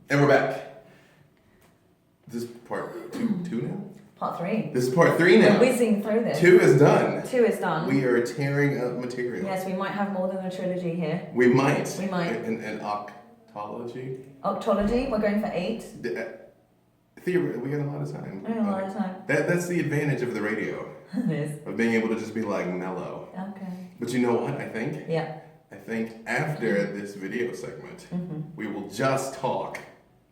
And we're back. This is part two now? Part 3. This is part 3 now. We're whizzing through this. 2 is done. 2 is done. We are tearing up material. Yes, we might have more than a trilogy here. We might. We might. An octology. Octology, we're going for 8. Theory, we got a lot of time. We got a lot of time. That's the advantage of the radio. It is. Of being able to just be like mellow. Okay. But you know what I think? Yeah. I think after this video segment, we will just talk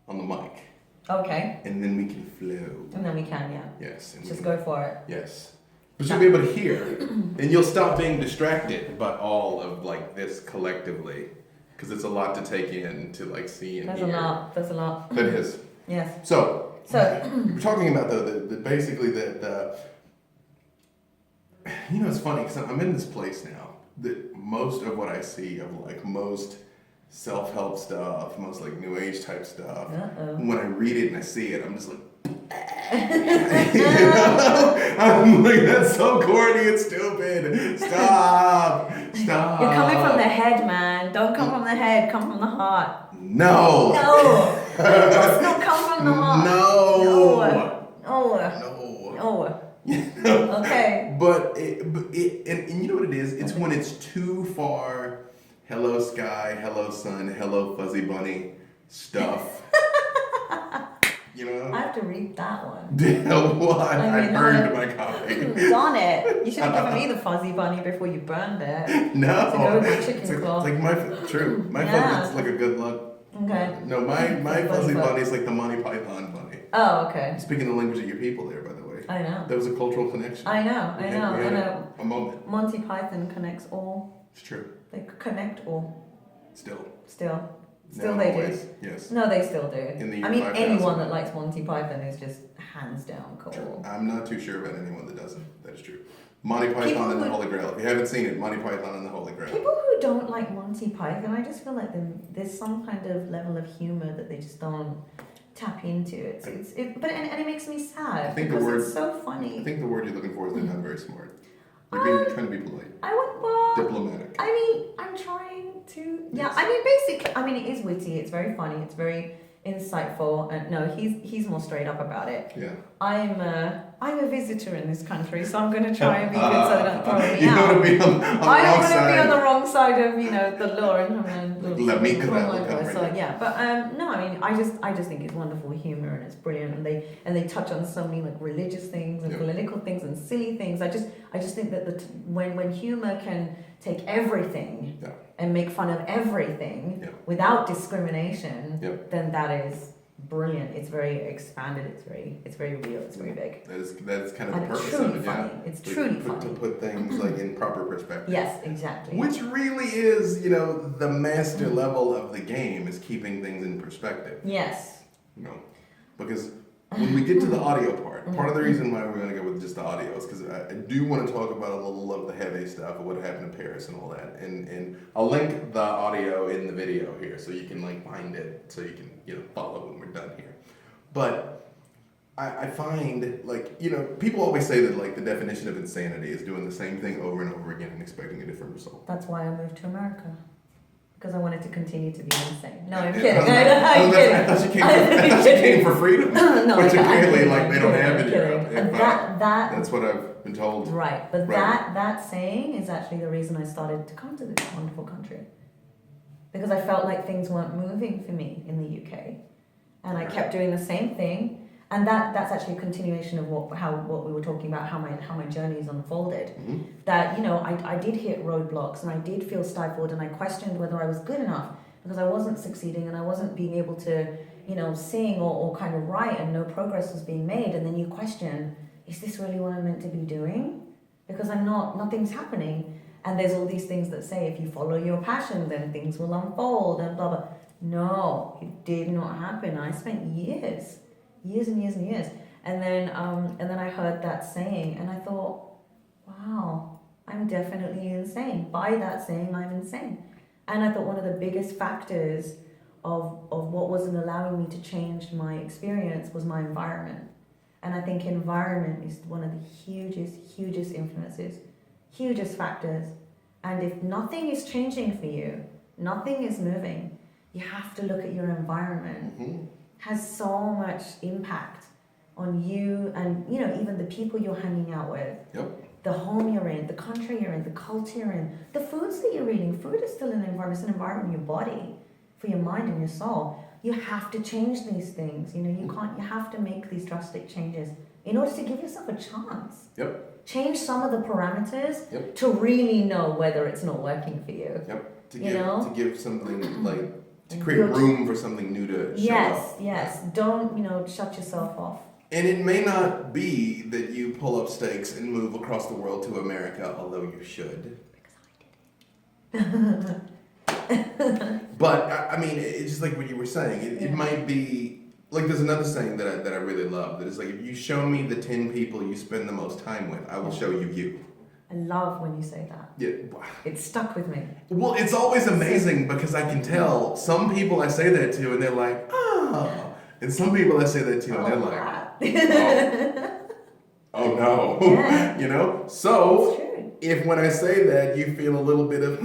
on the mic. Okay. And then we can flow. And then we can, yeah. Yes. Just go for it. Yes. But you'll be able to hear. And you'll stop being distracted by all of like this collectively. Because it's a lot to take in, to like see and hear. There's a lot. That is. Yes. So we're talking about the basically the you know, it's funny because I'm in this place now that most of what I see of like most self-help stuff, most like new age type stuff, when I read it and I see it, I'm just like, you know? I'm like, that's so corny and stupid. Stop. You're coming from the head, man. Don't come from the head, come from the heart. No. It must not come from the heart. No. Okay. But and you know what it is? It's when it's too far. Hello sky, hello sun, hello fuzzy bunny stuff. You know? I have to read that one. What? I burned my copy. Darn it. You should have given me the fuzzy bunny before you burned it. No. To go with my chicken claw. It's like my fuzzy's like a good luck. Okay. No, my fuzzy bunny's like the Monty Python bunny. Oh, okay. Speaking the language of your people there, by the way. I know. There was a cultural connection. I know. We had a moment. Monty Python connects all. It's true. They connect all. Still Still they always. do. Yes. No, they still do. In the year I mean, 5000. anyone that likes Monty Python is just hands down cool. True. I'm not too sure about anyone that doesn't. That is true. Monty Python and the Holy Grail. If you haven't seen it, Monty Python and the Holy Grail. People who don't like Monty Python, I just feel like there's some kind of level of humor that they just don't tap into. But it makes me sad. I think because it's so funny. I think the word you're looking for is they're not very smart. You're trying to be polite. Diplomatic. I mean, I'm trying to. Yeah, yes. I mean, it is witty. It's very funny. It's very insightful. And no, he's more straight up about it. Yeah. I'm a visitor in this country, so I'm going to try and be good so they don't throw me you out. don't want to be on the I don't wrong want to side. be on the wrong side of the law and Let me correct. So yeah, but no, I mean, I just think it's wonderful humor and it's brilliant, and they touch on so many like religious things and political things and silly things. I just think that when humor can take everything and make fun of everything without discrimination, then that is brilliant. It's very expanded. It's very real. It's very big. That is kind of And the purpose truly of it. funny. It's truly funny. To put things like in proper perspective. Yes, exactly. Which really is, the master level of the game is keeping things in perspective. Yes. Because when we get to the audio part of the reason why we're going to go with just the audio is because I do want to talk about a little of the heavy stuff of what happened in Paris and all that. And I'll link the audio in the video here so you can find it so you can follow when we're done here. But I find people always say that the definition of insanity is doing the same thing over and over again and expecting a different result. That's why I moved to America. Because I wanted to continue to be insane. No, I'm kidding. I thought you came for freedom. No, which clearly they don't have in Europe. That's what I've been told. Right, but that saying is actually the reason I started to come to this wonderful country. Because I felt like things weren't moving for me in the UK. And I kept doing the same thing. And that's actually a continuation of what we were talking about, how my journey's unfolded. Mm-hmm. That I did hit roadblocks and I did feel stifled and I questioned whether I was good enough because I wasn't succeeding and I wasn't being able to sing or kind of write and no progress was being made. And then you question, is this really what I'm meant to be doing? Because nothing's happening. And there's all these things that say if you follow your passion, then things will unfold and blah blah. No, it did not happen. I spent years and years. And then I heard that saying and I thought, wow, I'm definitely insane. By that saying, I'm insane. And I thought one of the biggest factors of what wasn't allowing me to change my experience was my environment. And I think environment is one of the hugest influences, hugest factors. And if nothing is changing for you, nothing is moving, You have to look at your environment. Mm-hmm. Has so much impact on you and, you know, even the people you're hanging out with. Yep. The home you're in, the country you're in, the culture you're in, the foods that you're eating. Food is still an environment. It's an environment in your body, for your mind and your soul. You have to change these things. You know, you have to make these drastic changes in order to give yourself a chance. Yep. Change some of the parameters to really know whether it's not working for you. Yep. To give something like, to create room for something new to show up. Yes. Don't, you know, shut yourself off. And it may not be that you pull up stakes and move across the world to America, although you should. Because I did it. But I mean, it's just like what you were saying. It might be like there's another saying that I really love. That is like, if you show me the 10 people you spend the most time with, I will show you you. I love when you say that. Yeah. It stuck with me. Well, it's always amazing because I can tell some people I say that to and they're like, oh. And some people I say that to and they're like, oh no. Yeah. You know? So, It's true. if when I say that you feel a little bit of,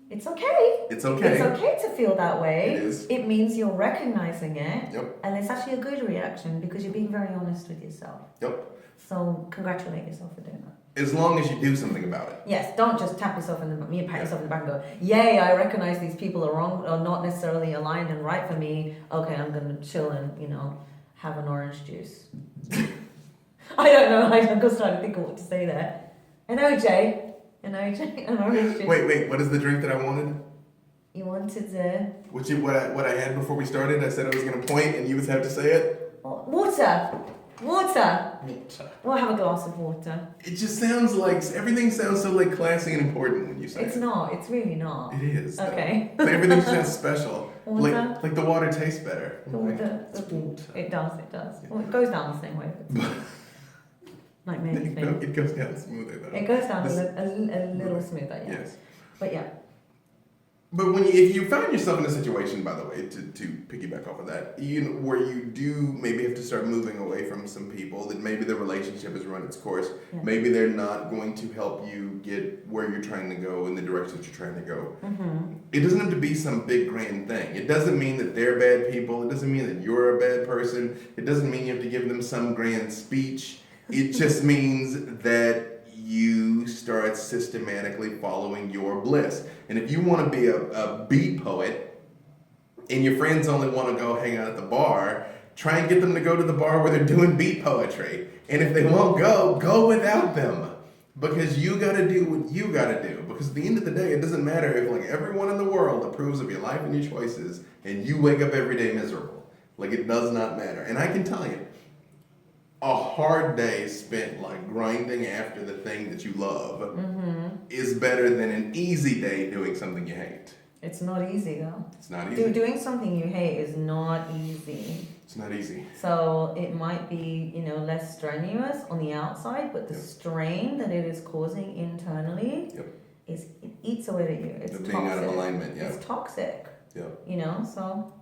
It's okay. it's okay. It's okay to feel that way. It is. It means you're recognizing it. Yep. And it's actually a good reaction because you're being very honest with yourself. Yep. So congratulate yourself for doing that. As long as you do something about it. Yes, don't just tap yourself in the pat yourself in the back and go, yay, I recognize these people are wrong or not necessarily aligned and right for me. Okay, I'm gonna chill and, you know, have an orange juice. I don't know, I'm just trying to think of what to say there. An OJ, an orange juice. Wait, what is the drink that I wanted? You wanted to... What I had before we started? I said I was gonna point and you would have to say it? Water. We'll have a glass of water. It just sounds like, everything sounds so like classy and important when you say It's it. not, it's really not. It is. Okay. Like everything sounds special. Water? Like the water tastes better. The water. It does. Yeah. Well, it goes down the same way. Like many No, things. it goes down smoother though. It goes down a little smoother, yeah. Yes. But yeah. But if you find yourself in a situation, by the way, to piggyback off of that, where you do maybe have to start moving away from some people, that maybe the relationship has run its course, maybe they're not going to help you get where you're trying to go in the direction that you're trying to go. Mm-hmm. It doesn't have to be some big grand thing. It doesn't mean that they're bad people. It doesn't mean that you're a bad person. It doesn't mean you have to give them some grand speech. It just means that you start systematically following your bliss. And if you want to be a beat poet and your friends only want to go hang out at the bar, try and get them to go to the bar where they're doing beat poetry. And if they won't go without them. Because you got to do what you got to do. Because at the end of the day, it doesn't matter if like everyone in the world approves of your life and your choices and you wake up every day miserable. Like it does not matter. And I can tell you, a hard day spent like grinding after the thing that you love is better than an easy day doing something you hate. It's not easy though. It's not easy. Doing something you hate is not easy. It's not easy. So it might be, less strenuous on the outside, but the strain that it is causing internally it eats away at you. It's being toxic. out of alignment, It's toxic. Yeah. So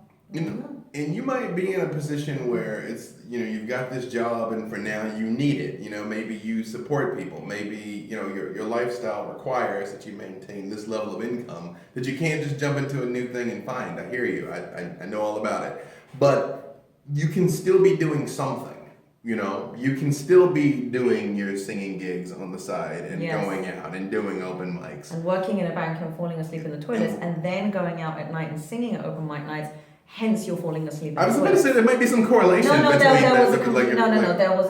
and you might be in a position where it's, you've got this job and for now you need it. Maybe you support people. Maybe, your lifestyle requires that you maintain this level of income that you can't just jump into a new thing and find. I hear you. I know all about it. But you can still be doing something. You can still be doing your singing gigs on the side and going out and doing open mics. And working in a bank and falling asleep in the toilets and then going out at night and singing at open mic nights. Hence, you're falling asleep. I was about to say there might be some correlation. There was a complete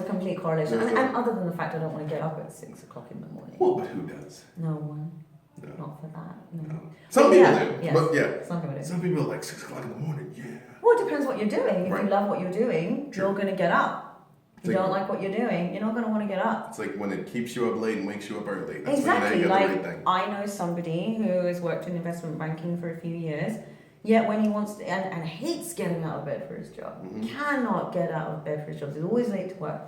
complete correlation. And other than the fact I don't want to get up at 6 o'clock in the morning. Well, but who does? No one. No. Not for that. No. Some people do. Yes. But yeah. Some people do. Some people are like 6 o'clock in the morning. Yeah. Well, it depends what you're doing. If Right. you love what you're doing, True. you're going to get up. If you It's don't like- like what you're doing, you're not going to want to get up. It's like when it keeps you up late and wakes you up early. That's Exactly. when you get the right Like, thing. I know somebody who has worked in investment banking for a few years, yet when he wants to, and hates getting out of bed for his job, cannot get out of bed for his job, he's always late to work.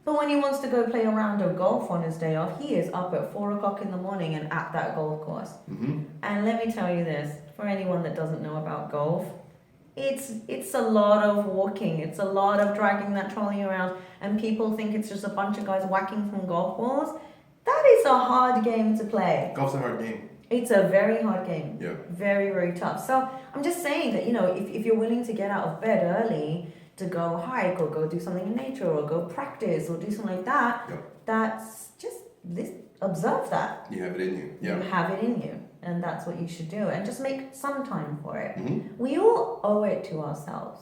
But when he wants to go play a round of golf on his day off, he is up at 4 o'clock in the morning and at that golf course. And let me tell you this, for anyone that doesn't know about golf, it's a lot of walking, it's a lot of dragging that trolley around, and people think it's just a bunch of guys whacking from golf balls. That is a hard game to play. Golf's a hard game. It's a very hard game. Yeah. Very, very tough. So I'm just saying that, if you're willing to get out of bed early to go hike or go do something in nature or go practice or do something like that, that's just this. Observe that. You have it in you. Yeah. You have it in you. And that's what you should do. And just make some time for it. Mm-hmm. We all owe it to ourselves.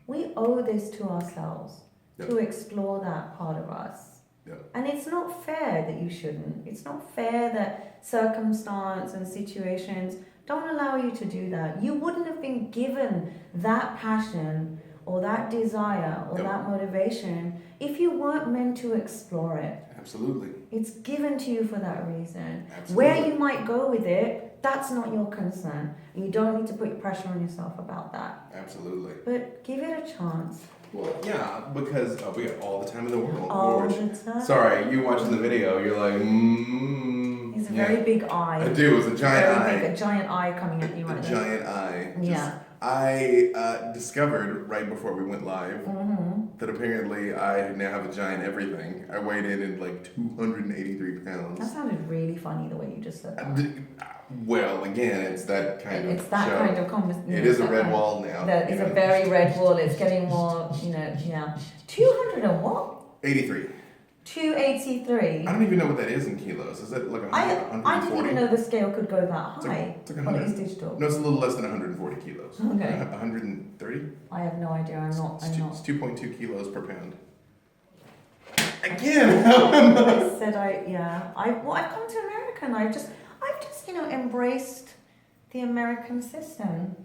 We owe this to ourselves to explore that part of us. Yep. And it's not fair that you shouldn't. It's not fair that circumstance and situations don't allow you to do that. You wouldn't have been given that passion or that desire or that motivation if you weren't meant to explore it. Absolutely. It's given to you for that reason. Absolutely. Where you might go with it, that's not your concern. You don't need to put pressure on yourself about that. Absolutely. But give it a chance. Well, yeah, because we got all the time in the world. All Lord. the time. Sorry, you watching the video, you're like, It's a very big eye. I do, it's a giant eye. A giant eye coming at you right A there. giant eye. Yeah. I discovered right before we went live that apparently I now have a giant everything. I weighed in at like 283 pounds. That sounded really funny the way you just said that. Well, again, it's that kind of It's that show. kind of conversation. It is a red wall now. It's a very red wall. It's getting more, 200 and what? 83. 283. I don't even know what that is in kilos. Is that like 140? I didn't even know the scale could go that high. It's like Well, 100. it is digital. No, it's a little less than 140 kilos. Okay. 130? I have no idea. I'm not. It's 2.2 kilos per pound. Again, how am I? I said I've come to America and I've just embraced the American system.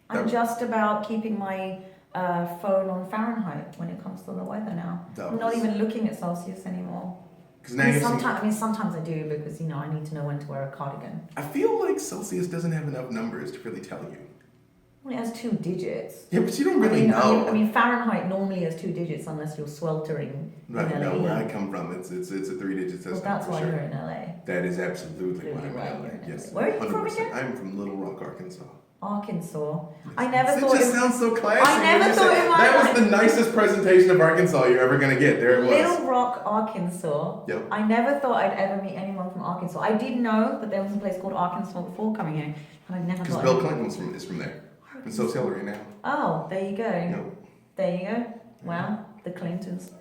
I'm just about keeping my phone on Fahrenheit when it comes to the weather now. I'm not even looking at Celsius anymore. Sometimes I do because I need to know when to wear a cardigan. I feel like Celsius doesn't have enough numbers to really tell you. Well, it has 2 digits. Yeah, but you don't really know. I mean, Fahrenheit normally has 2 digits unless you're sweltering. Right, in LA. no, where I come from, it's a 3-digit system. Well, that's for why sure. you're in LA. That is absolutely why Really I'm why in you're LA. in Yes, LA. Where are you from 100%. again? I'm from Little Rock, Arkansas. Arkansas. Yes. I never It thought just it sounds so classy. I never when you thought say- in my That life- was the nicest presentation of Arkansas you're ever going to get. There it was. Little Rock, Arkansas. Yep. I never thought I'd ever meet anyone from Arkansas. I did know that there was a place called Arkansas before coming here, and I never Because thought. Bill Clinton is from there. And so's Hillary now. Oh, there you go. No. There you go. Wow, the Clintons.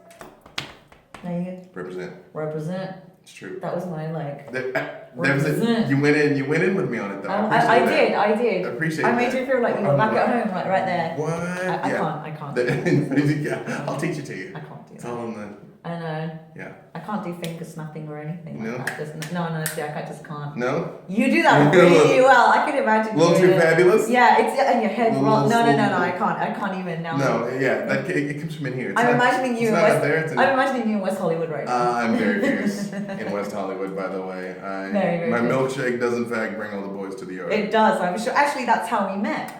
There you go. Represent. Represent. It's true. That was my That was it. Represent. You went in with me on it though. I appreciate that. I did. I appreciate I made that. you feel like you were back at home, like right there. What? I can't. Yeah, I'll teach it to you. I can't do It's that. all in the. I know. Yeah. I can't do finger snapping or anything No? like that. No, see, I just can't. No? You do that really well. I could imagine. A little doing too it. fabulous? Yeah, it's and your head Little roll. No, slow. I can't. I can't even now. No, yeah, it comes from in here. It's I'm not- imagining you it's in not West. up there. It's in I'm imagining you in West Hollywood right now. I'm very fierce in West Hollywood, by the way. Very my fierce. milkshake does, in fact, bring all the boys to the yard. It does. I'm sure. Actually, that's how we met.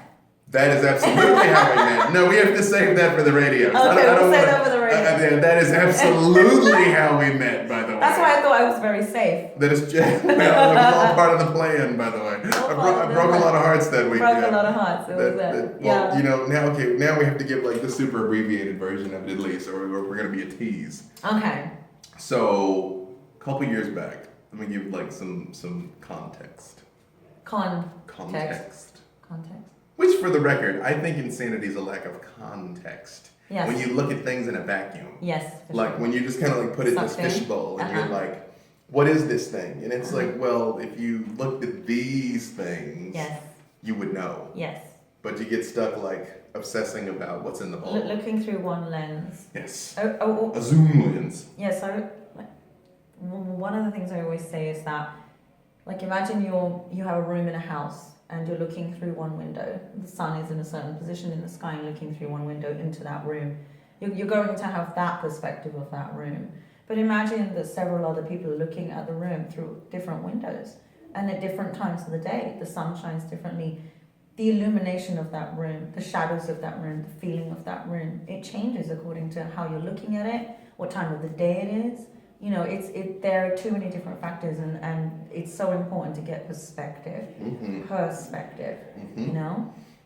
That is absolutely how we met. No, we have to save that for the radio. Okay, we'll save that for the radio. Yeah, that is absolutely how we met, by the way. That's why I thought I was very safe. That is just, well, it was all part of the plan, by the way. I broke a lot of hearts that week. Broke yeah. a lot of hearts. It was that. Well, Yeah. now we have to give like the super abbreviated version of it at least, or we're going to be a tease. Okay. So, a couple years back, let me give like some context. Context. Which, for the record, I think insanity is a lack of context. Yes. When you look at things in a vacuum. Yes. for Like sure. when you just kind of like put it in this Sucked in. fishbowl and you're Uh-huh. like, what is this thing? And it's like, well, if you looked at these things, Yes. you would know. Yes. But you get stuck like obsessing about what's in the bowl. Looking through one lens. Yes. Oh. A zoom lens. Yeah, so one of the things I always say is that, like, imagine you have a room in a house and you're looking through one window. The sun is in a certain position in the sky and looking through one window into that room. You're going to have that perspective of that room. But imagine that several other people are looking at the room through different windows and at different times of the day. The sun shines differently. The illumination of that room, the shadows of that room, the feeling of that room, it changes according to how you're looking at it, what time of the day it is. There are too many different factors, and it's so important to get perspective,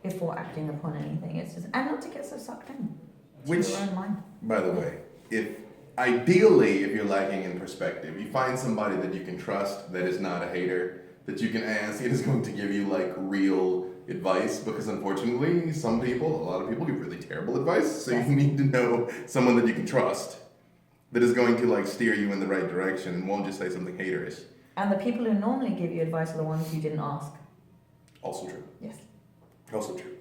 before acting upon anything. It's just, and not to get so sucked in. Which, your own mind. by the way, if you're lacking in perspective, you find somebody that you can trust that is not a hater, that you can ask and is going to give you like real advice, because unfortunately a lot of people give really terrible advice, so Yes. you need to know someone that you can trust that is going to like steer you in the right direction and won't just say something haterish. And the people who normally give you advice are the ones you didn't ask. Also true. Yes. Also true.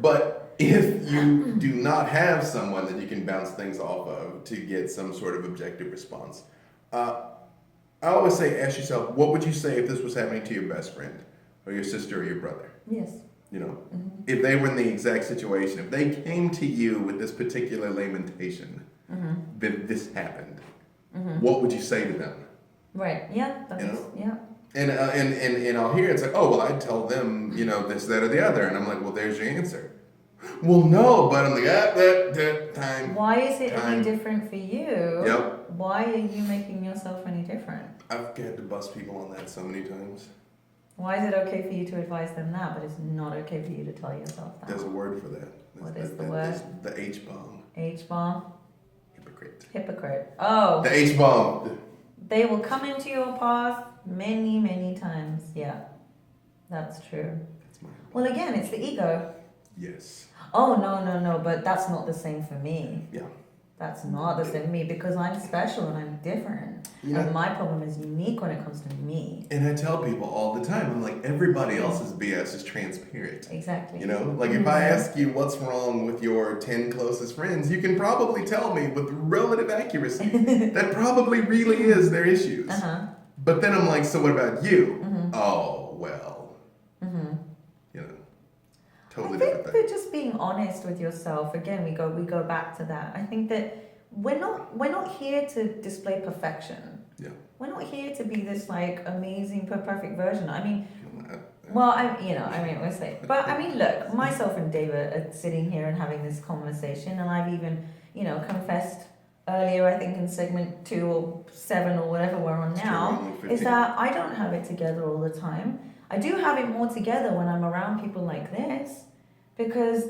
But if you do not have someone that you can bounce things off of to get some sort of objective response, I always say, ask yourself, what would you say if this was happening to your best friend or your sister or your brother? Yes. You know, if they were in the exact situation, if they came to you with this particular lamentation, that this happened, what would you say to them? Right. Yeah. That You makes, know? yeah. And I'll hear it's like, oh, well, I'd tell them, you know, this, that, or the other. And I'm like, well, there's your answer. Well, no, but I'm like, that time. Why is it Time. any different for you? Yep. Why are you making yourself any different? I've had to bust people on that so many times. Why is it okay for you to advise them that, but it's not okay for you to tell yourself that? There's a word for that. What is the word? There's the H-bomb. H-bomb? Hypocrite. Hypocrite. Oh. The H-bomb. They will come into your path many, many times. Yeah. That's true. That's my Well, again, it's the ego. Yes. Oh, no, but that's not the same for me. Yeah. That's not the same for me because I'm special and I'm different. Yeah. And my problem is unique when it comes to me. And I tell people all the time, I'm like, everybody else's BS is transparent. Exactly. You know, like if I ask you what's wrong with your 10 closest friends, you can probably tell me with relative accuracy that probably really is their issues. Uh-huh. But then I'm like, so what about you? Oh, well, you know, totally I different think thing. that just being honest with yourself, again, we go back to that. I think that we're not here to display perfection. Yeah. We're not here to be this like amazing, perfect version. I mean, Uh, well, we'll say. But I mean, look, myself and David are sitting here and having this conversation, and I've even, confessed earlier, I think in segment 2 or 7 or whatever we're on now, is that I don't have it together all the time. I do have it more together when I'm around people like this, because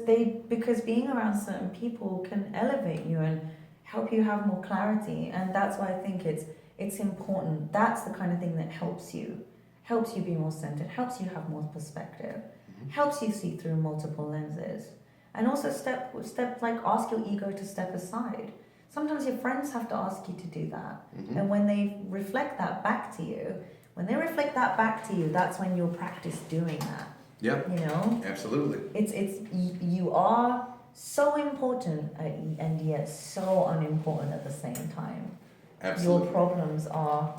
being around certain people can elevate you and help you have more clarity, and that's why I think it's important. That's the kind of thing that helps you be more centered, helps you have more perspective, helps you see through multiple lenses, and also step like ask your ego to step aside. Sometimes your friends have to ask you to do that, and when they reflect that back to you, that's when you'll practice doing that. Yeah. Absolutely. You are so important and yet so unimportant at the same time. Absolutely. Your problems are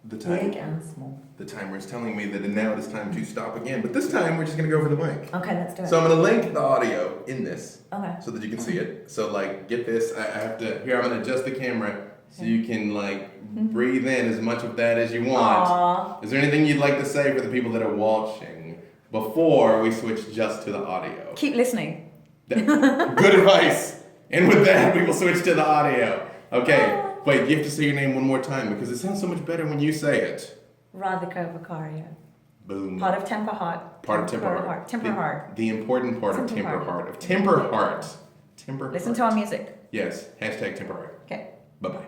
big and small. The timer is telling me that now it is time to stop again, but this time we're just going to go for the mic. Okay, let's do it. So I'm going to link the audio in this Okay. so that you can see it. So like, get this. I have to, here I'm going to adjust the camera so you can like breathe in as much of that as you want. Aww. Is there anything you'd like to say for the people that are watching before we switch just to the audio? Keep listening. Good advice. And with that, we will switch to the audio. Okay. Wait, you have to say your name one more time because it sounds so much better when you say it. Radhika Vekaria. Boom. Part of Temper Heart. Part of Temper Heart. Temper Heart. The important part of Temper Heart. Temper Heart. Listen to our music. Yes. #Temper Heart. Okay. Bye-bye.